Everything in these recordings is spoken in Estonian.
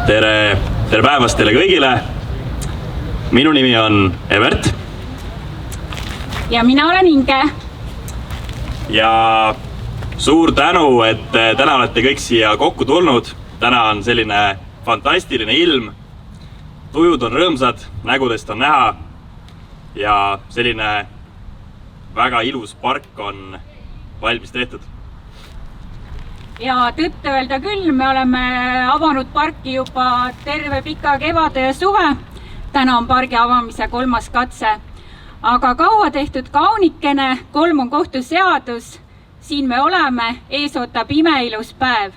tere päevast teile kõigile. Minu nimi on Evert. Ja mina olen Inge. Ja suur tänu, et täna olete kõik siia kokku tulnud. Täna on selline fantastiline ilm. Tujud on rõõmsad, nägudest on näha. Ja selline väga ilus park on valmis tehtud. Ja tõtt öelda küll, me oleme avanud parki juba terve pika kevade ja suve. Täna on pargi avamise 3. katse. Aga kaua tehtud kaunikene, 3 on kohtuseadus. Siin me oleme, ees ootab imeilus päev.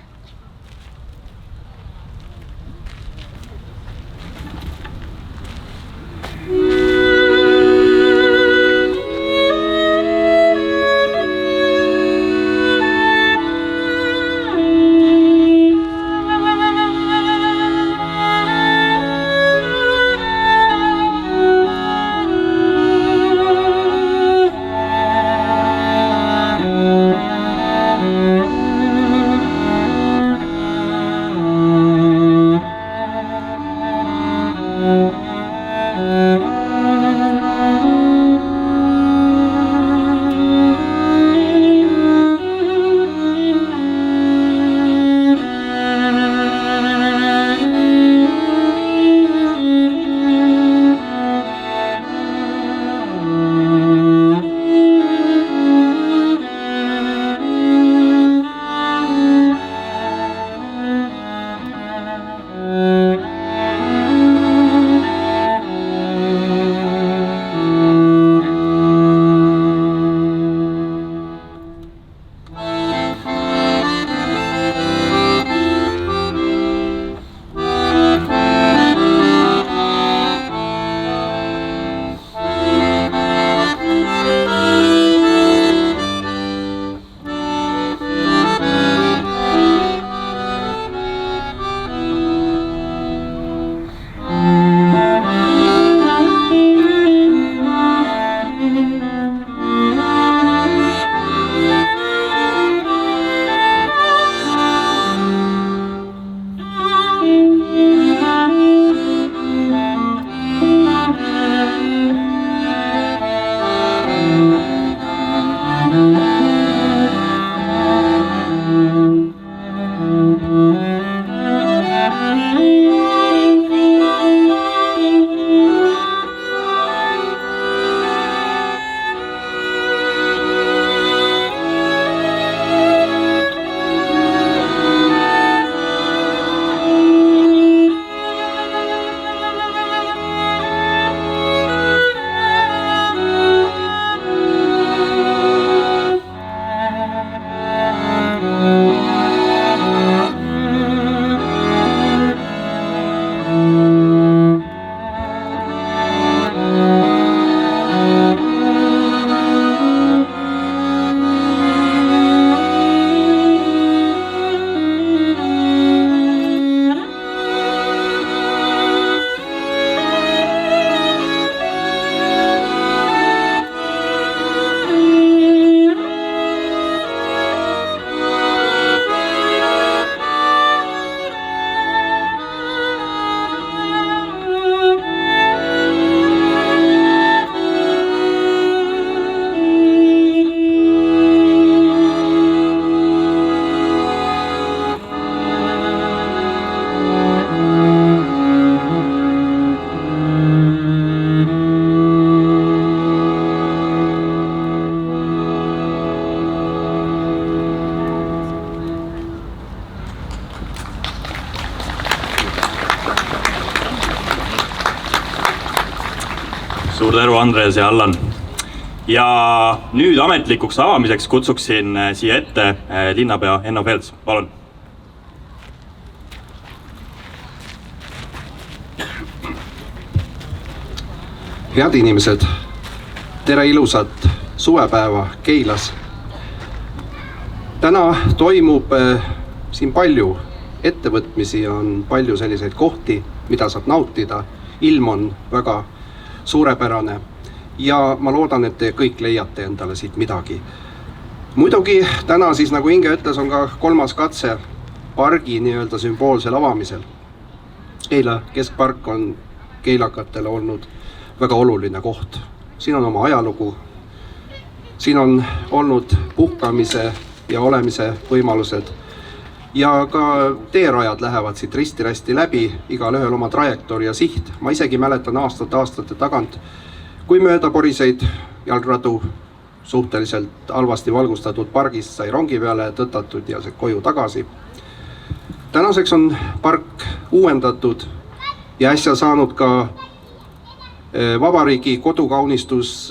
Suur tänu, Andres ja Allan. Ja nüüd ametlikuks avamiseks kutsuksin siia ette linnapea Enno Felts. Palun. Head inimesed, tere ilusat suvepäeva Keilas. Täna toimub siin palju ettevõtmisi, on palju selliseid kohti, mida saab nautida. Ilm on väga suurepärane ja ma loodan, et te kõik leiate endale siit midagi. Muidugi täna siis, nagu Inge ütles, on ka 3. katse pargi nii-öelda sümboolsel avamisel. Keila keskpark on keilakatele olnud väga oluline koht. Siin on oma ajalugu, siin on olnud puhkamise ja olemise võimalused ja ka teerajad lähevad siit risti-rästi läbi, igal ühel oma trajektoor ja siht. Ma isegi mäletan aastate tagant, kui mööda poriseid jalgradu suhteliselt halvasti valgustatud pargist sai rongi peale tõtatud ja see koju tagasi. Tänaseks on park uuendatud ja äsja saanud ka Vabariigi kodukaunistus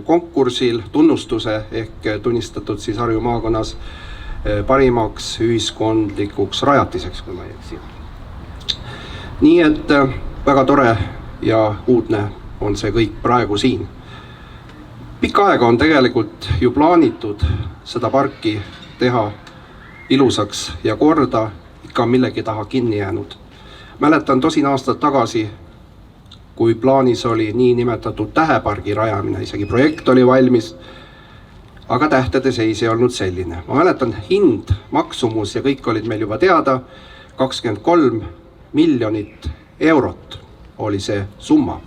konkursil tunnustuse ehk tunnistatud siis Harju maakonnas parimaks ühiskondlikuks rajatiseks, kui ma ei eksi. Nii et väga tore ja uudne on see kõik praegu siin. Pikka aega on tegelikult ju plaanitud seda parki teha ilusaks ja korda, ikka millegi taha kinni jäänud. Mäletan tosin aastat tagasi, kui plaanis oli niinimetatud tähepargi rajamine, isegi projekt oli valmis, aga tähtede seis ei olnud selline. Ma mäletan hind, maksumus ja kõik olid meil juba teada, 23 miljonit eurot oli see summa.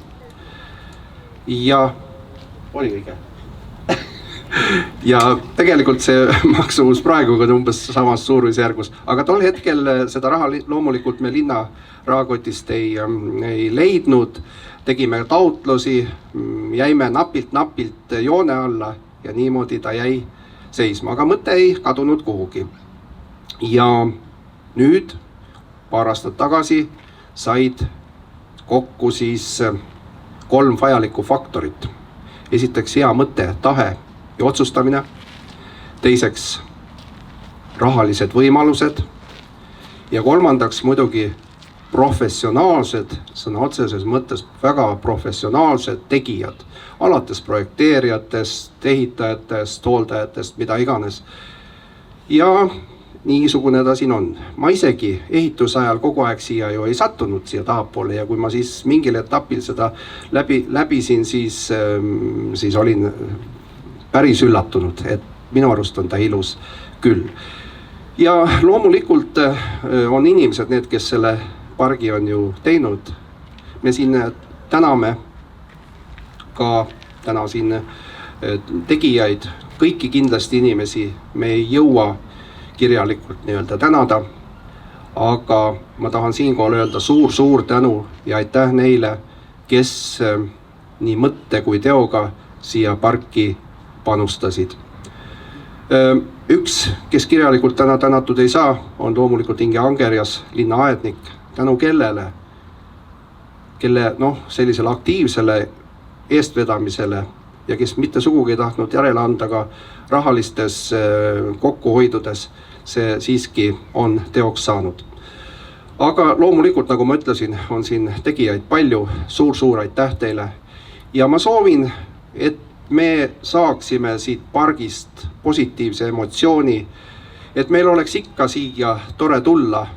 Ja oli õige. Ja tegelikult see maksumus praegu on umbes samas suurusjärgus, aga tol hetkel seda raha loomulikult me linna rahakotist ei leidnud, tegime taotlusi, jäime napilt joone alla ja niimoodi ta jäi seisma, aga mõte ei kadunud kuhugi. Ja nüüd, paar aastat tagasi, said kokku siis 3 vajalikku faktorit. Esiteks hea mõte, tahe ja otsustamine. Teiseks rahalised võimalused. Ja kolmandaks muidugi professionaalsed, sõna otseses mõttes väga professionaalsed tegijad. Alates projekteerijatest, ehitajatest, hooldajatest, mida iganes. Ja niisugune ta siin on. Ma isegi ehitusajal kogu aeg siia ju ei sattunud siia tahapoole ja kui ma siis mingil etapil seda läbisin, siis olin päris üllatunud, et minu arust on ta ilus küll. Ja loomulikult on inimesed need, kes selle pargi on ju teinud. Me siin täname ka täna siin tegijaid, kõiki kindlasti inimesi me ei jõua kirjalikult nii-öelda tänada, aga ma tahan siinkohal öelda suur tänu ja aitäh neile, kes nii mõtte kui teoga siia parki panustasid. Üks, kes kirjalikult täna tänatud ei saa, on loomulikult Inge Angerjas, linnaaednik, tänu kellele, kelle sellisele aktiivsele eestvedamisele ja kes mitte sugugi tahtnud järele anda ka rahalistes kokkuhoidudes, see siiski on teoks saanud. Aga loomulikult, nagu ma ütlesin, on siin tegijaid palju, suur aitäh teile ja ma soovin, et me saaksime siit pargist positiivse emotsiooni, et meil oleks ikka siia tore tulla.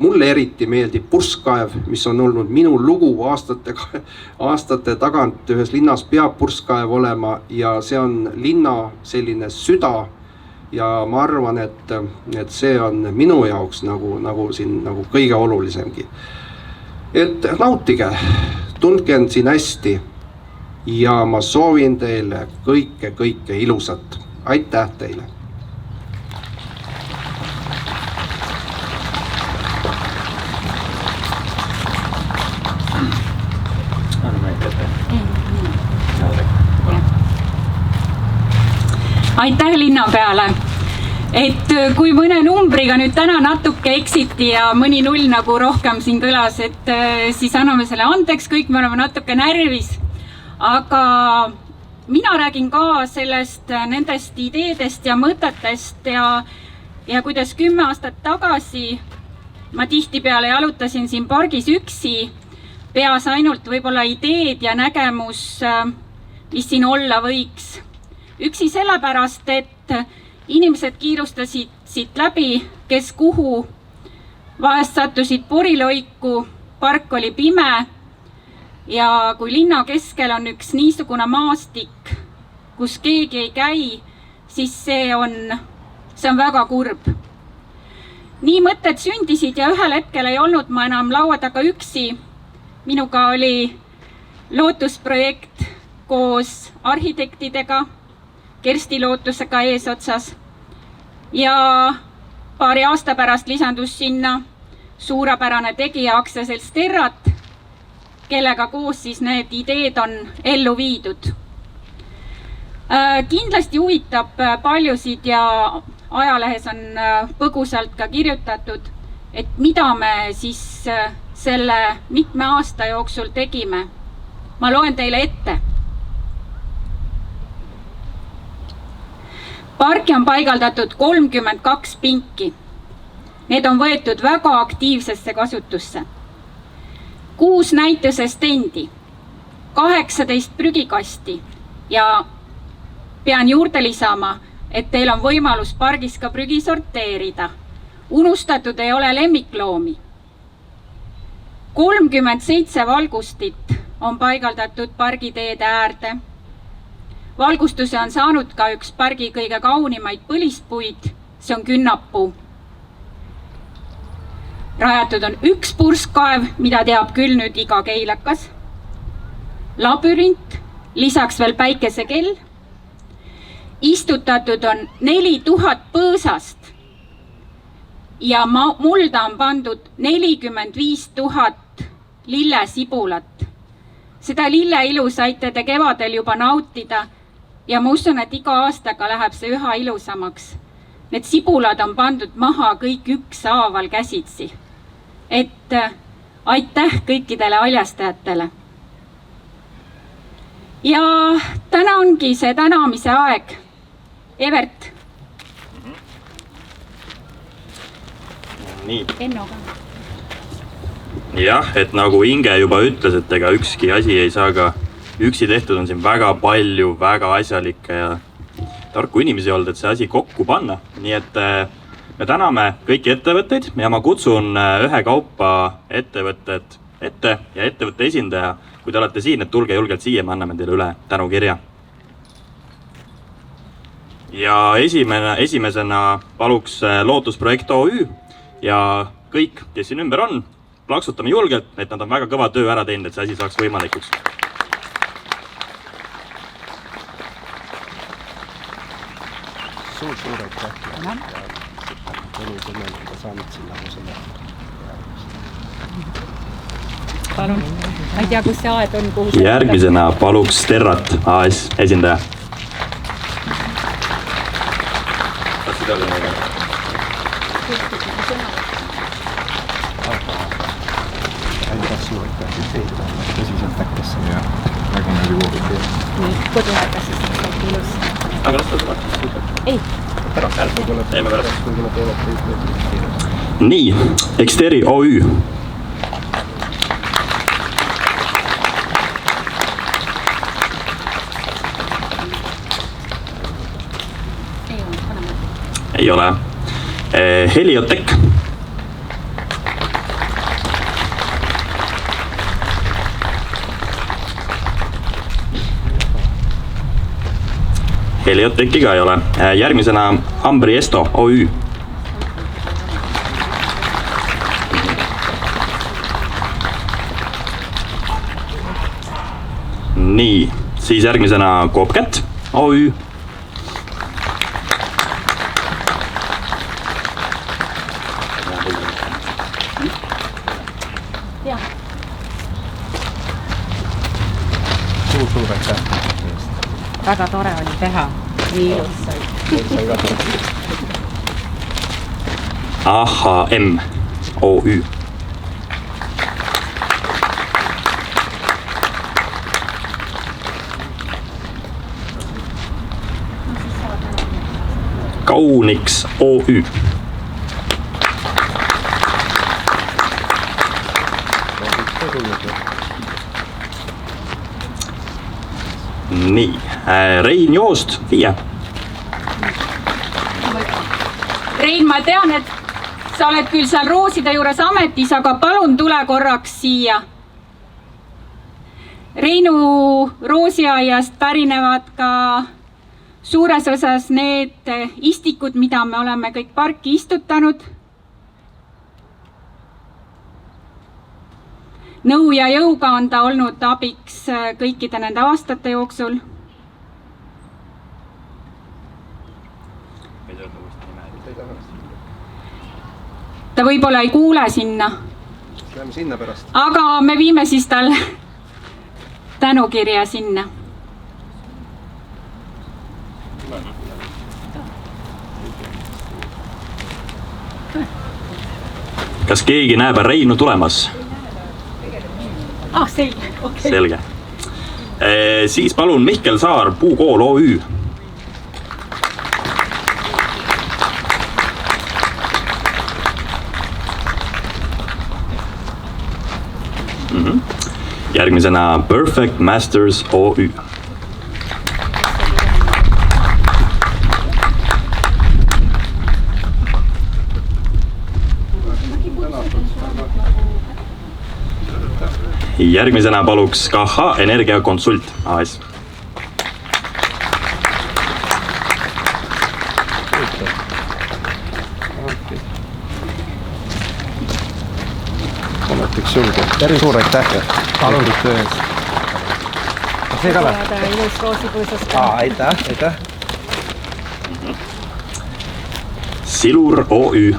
Mulle eriti meeldib purskkaev, mis on olnud minu lugu aastate tagant. Ühes linnas peab purskkaev olema ja see on linna selline süda ja ma arvan, et see on minu jaoks nagu kõige olulisemgi. Et nautige, tundke end siin hästi ja ma soovin teile kõike ilusat. Aitäh teile! Aitäh linnapeale, et kui mõne numbriga nüüd täna natuke eksiti ja mõni null nagu rohkem siin kõlas, et siis anname selle andeks, kõik me oleme natuke närvis. Aga mina räägin ka nendest ideedest ja mõtetest ja kuidas 10 aastat tagasi ma tihtipeale jalutasin siin pargis üksi, peas ainult võib-olla ideed ja nägemus, mis siin olla võiks. Üksi sellepärast, et inimesed kiirustasid siit läbi, kes kuhu, vahest sattusid poriloiku, park oli pime ja kui linna keskel on üks niisugune maastik, kus keegi ei käi, siis see on väga kurb. nii mõtted sündisid ja ühel hetkel ei olnud ma enam laua taga üksi. Minuga oli lootusprojekt koos arhitektidega, Kersti Lootusega eesotsas ja paari aasta pärast lisandus sinna suurepärane tegija aktsiaselts Terrat, kellega koos siis need ideed on ellu viidud. Kindlasti huvitab paljusid ja ajalehes on põgusalt ka kirjutatud, et mida me siis selle mitme aasta jooksul tegime. Ma loen teile ette. Parki on paigaldatud 32 pinki. Need on võetud väga aktiivsesse kasutusse. 6 näitusestendi, 18 prügikasti ja pean juurde lisama, et teil on võimalus pargis ka prügi sorteerida. Unustatud ei ole lemmikloomi. 37 valgustit on paigaldatud pargiteede äärde. Valgustuse on saanud ka üks pargi kõige kaunimaid põlispuid, see on künnapuu. Rajatud on üks purskkaev, mida teab küll nüüd iga keilakas. Labürint, lisaks veel päikesekell. Istutatud on 4000 põõsast ja mulda on pandud 45 000 lillesibulat. Seda lille ilu saite te kevadel juba nautida ja ma usun, et iga aastaga läheb see üha ilusamaks. Need sibulad on pandud maha kõik ükshaaval käsitsi. Et aitäh kõikidele haljastajatele. Ja täna ongi see tänamise aeg. Evert. Nii. Enno ka. Jah, et nagu Inge juba ütles, et ega ükski asi ei saa ka üksi tehtud, on siin väga palju väga asjalikke ja tarku inimesi olnud, et see asi kokku panna. Nii et me täname kõiki ettevõtteid ja ma kutsun ühe kaupa ettevõtted ette ja ettevõtte esindaja. Kui te olete siin, et tulge julgelt siia, me anname teile üle tänukirja. Ja esimesena paluks Lootusprojekt OÜ ja kõik, kes siin ümber on, plaksutame julgelt, et nad on väga kõva töö ära teinud, et see asi saaks võimalikuks. Suur aitäh. Palun. Ma ei tea, kus see aed on. Järgmisena paluks Terrat AS esindaja. Tõsiselt äkkas see ja väga meeldib. Nii, kodu äkkas siis ilus. Aga las ta tuleb. Ei. Teeme pärast. Nii, Exteri OÜ. Ei ole. Heliotek. Heliotekiga ei ole. Järgmisena Ambriesto OÜ. Nii, siis järgmisena Kopcat OÜ. Suur aitäh. Väga tore oli teha. Nii ilus sai. AHM OÜ. Kauniks OÜ. Nii, Rein Joost, FIE. Rein, ma tean, et sa oled küll seal rooside juures ametis, aga palun tule korraks siia. Reinu roosiaiast pärinevad ka suures osas need istikud, mida me oleme kõik parki istutanud. nõu ja jõuga on ta olnud abiks kõikide nende aastate jooksul. Ta võib-olla ei kuule sinna. Lähme sinna pärast. Aga me viime siis tal tänukirja sinna. Kas keegi näeb Reinu tulemas? Selge. Okay. Selge. Siis palun Mihkel Saar, Puukool OÜ. Järgmisena Perfect Masters OÜ. Järgmisena paluks KH Energiakonsult AS. Ametliks julge. Suur aitäh. Palundud töö eest. See ka või? Ilus roosipõõsast. Aitäh. Silur OÜ.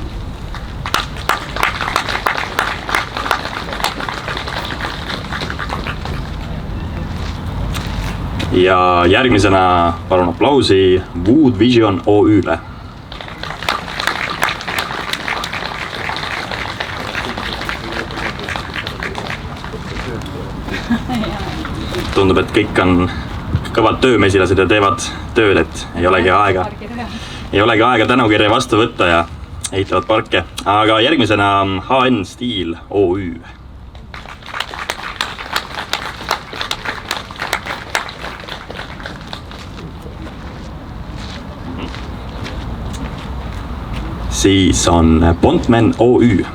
Ja järgmisena palun aplausi Wood Vision OÜ-le. Tundub, et kõik on kõvad töömesilased ja teevad tööd, et ei olegi aega tänukirja vastu võtta ja ehitavad parke. Aga järgmisena HN Steel OÜ. Siis on Pontmen OÜ.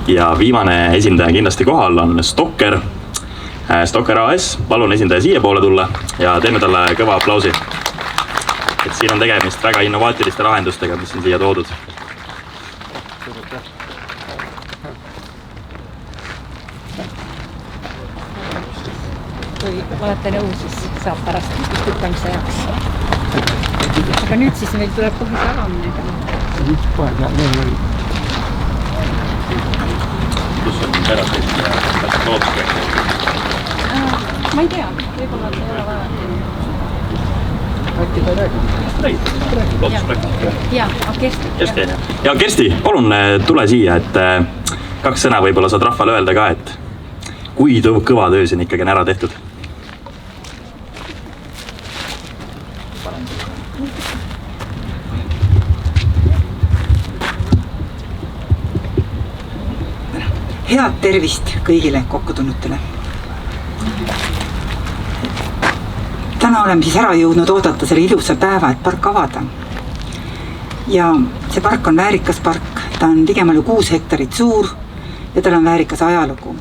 Ja viimane esindaja kindlasti kohal on Stocker AS. Palun esindaja siia poole tulla ja teeme talle kõva aplausi. Et siin on tegemist väga innovaatiliste lahendustega, mis on siia toodud. Kui olete nõus, siis saab pärast istutamise jaoks. Aga nüüd siis meil tuleb kohe saramine. Kus on pärast ja loodusprojekti? Ma ei tea, võib-olla ei ole vaja. Äkki ta räägib? Loodusprojekti. Jaa, Kersti. Ja Kersti, palun tule siia, et 2 sõna võib-olla saad rahvale öelda ka, et kui kõva töö siin ikkagi on ära tehtud. Head tervist kõigile kokkutulnutele. Täna oleme siis ära jõudnud oodata selle ilusa päeva, et park avada. Ja see park on väärikas park, ta on ligemale 6 hektarit suur ja tal on väärikas ajalugu.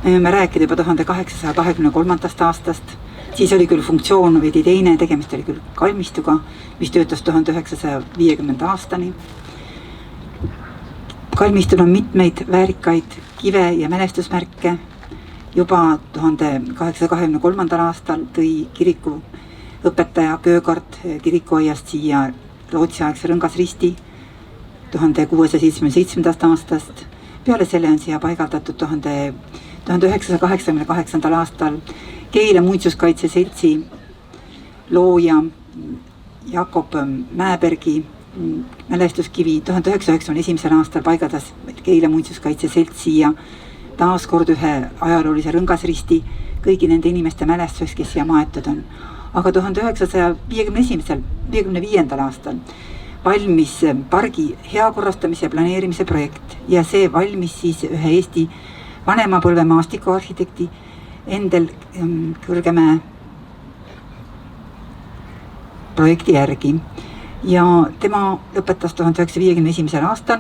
Me võime rääkida juba 1823. aastast, siis oli küll funktsioon veidi teine, tegemist oli küll kalmistuga, mis töötas 1950. aastani. Kalmistul on mitmeid väärikaid kive ja mälestusmärke. Juba 1823. aastal tõi kiriku õpetaja Köökart kirikuaiast siia Rootsi-aegse Rõngasristi 1677. aastast. Peale selle on siia paigaldatud 1988. aastal Keila muinsuskaitse seltsi looja Jakob Mäebergi mälestuskivi. 1991. aastal paigaldas Keila muinsuskaitse selts siia taaskord ühe ajaloolise Rõngasristi kõigi nende inimeste mälestuseks, kes siia maetud on. Aga 1955. aastal valmis pargi heakorrastamise ja planeerimise projekt ja see valmis siis ühe Eesti vanemapõlve maastikuarhitekti Endel Kõrgemäe projekti järgi. Ja tema lõpetas 1951. aastal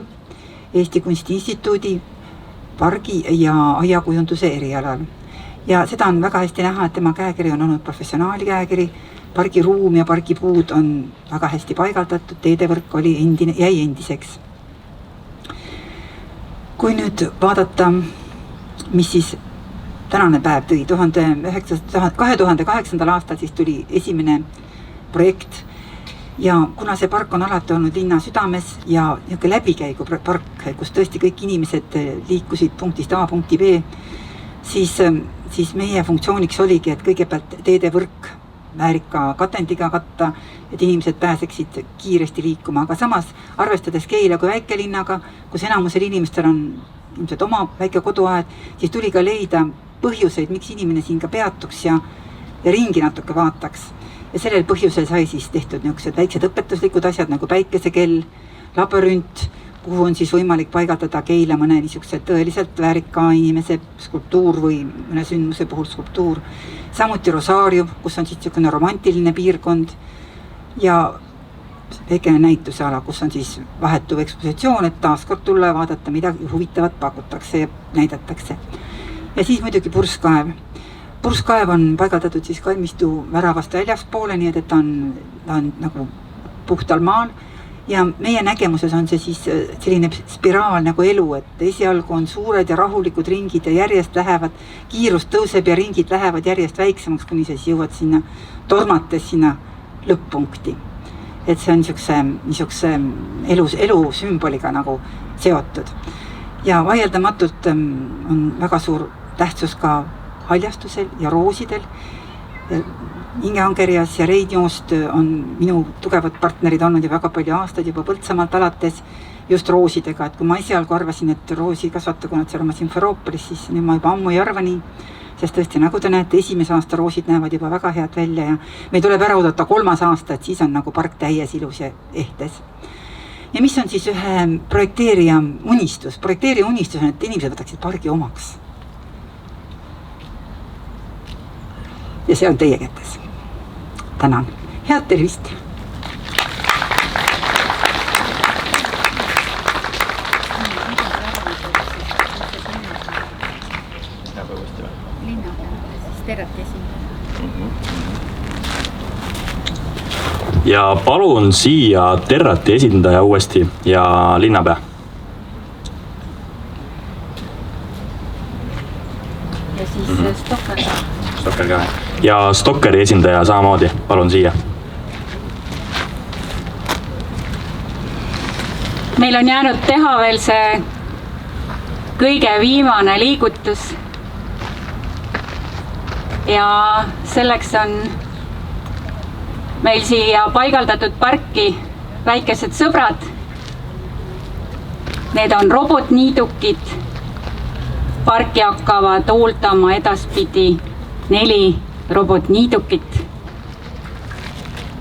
Eesti Kunstiinstituudi pargi ja aiakujunduse erialal. Ja seda on väga hästi näha, et tema käekiri on olnud professionaali käekiri. pargiruum ja pargipuud on väga hästi paigaldatud, teedevõrk jäi endiseks. Kui nüüd vaadata, mis siis tänane päev tõi, 2008. aastal siis tuli esimene projekt ja kuna see park on alati olnud linna südames ja niisugune läbikäigu park, kus tõesti kõik inimesed liikusid punktist A punkti B, siis meie funktsiooniks oligi, et kõigepealt teedevõrk väärika katendiga katta, et inimesed pääseksid kiiresti liikuma, aga samas arvestades Keila kui väikelinnaga, kus enamusel inimestel on ilmselt oma väike koduaed, siis tuli ka leida põhjuseid, miks inimene siin ka peatuks ja ringi natuke vaataks. Ja sellel põhjusel sai siis tehtud niisugused väiksed õpetuslikud asjad nagu päikesekell, labürint, kuhu on siis võimalik paigaldada Keila mõne niisuguse tõeliselt väärika inimese skulptuur või mõne sündmuse puhul skulptuur. Samuti Rosaarium, kus on siis niisugune romantiline piirkond ja väikene näituseala, kus on siis vahetuv ekspositsioon, et taaskord tulla ja vaadata, mida huvitavat pakutakse ja näidatakse. Ja siis muidugi Purskkaev. Purskkaev on paigaldatud siis kalmistu väravast väljaspoole, nii et ta on nagu puhtal maal ja meie nägemuses on see siis selline spiraal nagu elu, et esialgu on suured ja rahulikud ringid ja järjest lähevad, kiirus tõuseb ja ringid lähevad järjest väiksemaks, kuni siis jõuad sinna tormates sinna lõpp-punkti. Et see on niisuguse elu sümboliga nagu seotud. Ja vaieldamatult on väga suur tähtsus ka haljastusel ja roosidel. Inge Angerjas ja Reid Joost on minu tugevad partnerid olnud ja väga palju aastaid juba Põltsamaalt alates just roosidega, et kui ma esialgu arvasin, et roosi kasvatada, kui nad seal oma Simferoopolis, siis nüüd ma juba ammu ei arva nii, sest tõesti, nagu te näete, esimese aasta roosid näevad juba väga head välja ja meil tuleb ära oodata 3. aasta, et siis on nagu park täies ilus ja ehtes. Ja mis on siis ühe projekteerija unistus? Projekteerija unistus on, et inimesed võtaksid pargi omaks. Ja see on teie kätes. Tänan. Head tervist! Ja palun siia Terrati esindaja uuesti ja linnapea. Ja siis Stokker ka. Stokker ka. Ja Stokkeri esindaja samamoodi, palun siia. Meil on jäänud teha veel see kõige viimane liigutus. Ja selleks on meil siia paigaldatud parki väikesed sõbrad. Need on robotniidukid. Parki hakkavad hooldama edaspidi 4 robotniidukit.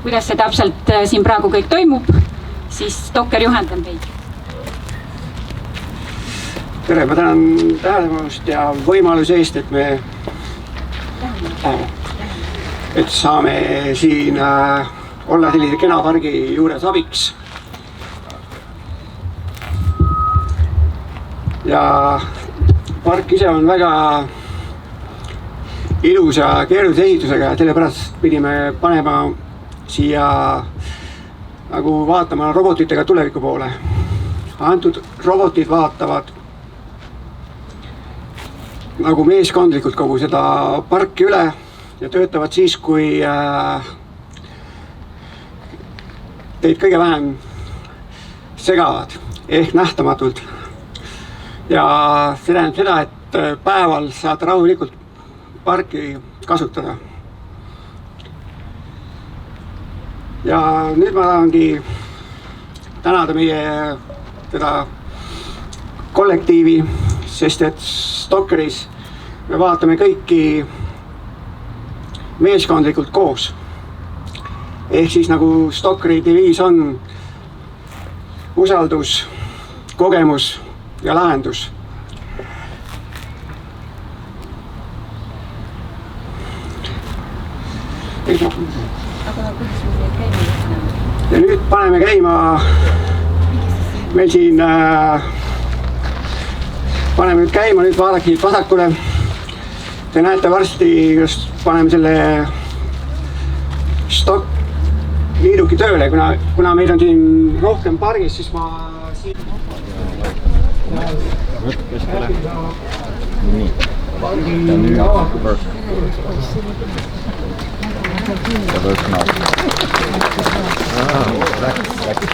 Kuidas see täpselt siin praegu kõik toimub, siis Stokker juhendan teid. Tere, ma tänan tähelepanust ja võimaluse eest, et me saame siin olla sellise kena pargi juures abiks. Ja park ise on väga ilus ja keerulise ehitusega ja sellepärast pidime panema siia nagu vaatama robotitega tuleviku poole. Antud robotid vaatavad nagu meeskondlikult kogu seda parki üle ja töötavad siis, kui teid kõige vähem segavad ehk nähtamatult. Ja see tähendab seda, et päeval saad rahulikult parki kasutada. Ja nüüd ma tahangi tänada meie teda kollektiivi, sest et Stokkeris me vaatame kõiki meeskondlikult koos. Ehk siis nagu Stokkeri deviis on usaldus, kogemus ja lahendus. Ja nüüd paneme käima meil siin paneme nüüd käima, nüüd vaadake siit vasakule. Te näete varsti, just paneme selle liidugi tööle, kuna meid on siin rohkem pargis, siis ma siin... Nii. Ja nüüd work. Ja work now. Läks.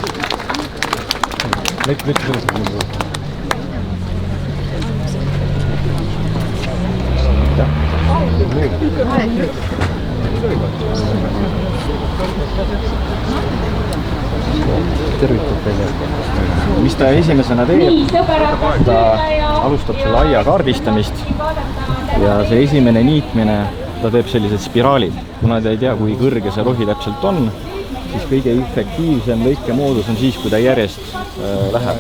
Tervitab välja. Mis ta esimesena teeb? Ta alustab selle aia kaardistamist ja see esimene niitmine, ta teeb sellised spiraalid. Kuna ta ei tea, kui kõrge see rohi täpselt on, siis kõige efektiivsem lõikemoodus on siis, kui ta järjest läheb.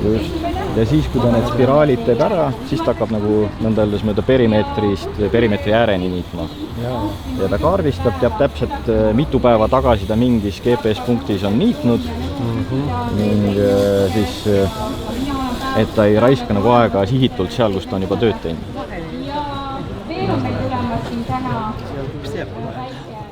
Just. Ja siis, kui ta need spiraalid teeb ära, siis ta hakkab nagu nõnda öeldes mööda perimeetri ääreni niitma. Ja ta kaardistab, teab täpselt mitu päeva tagasi ta mingis GPS-punktis on niitnud ning siis, et ta ei raiska nagu aega sihitult seal, kus ta on juba tööd teinud. Ja veel on meil tulemas siin täna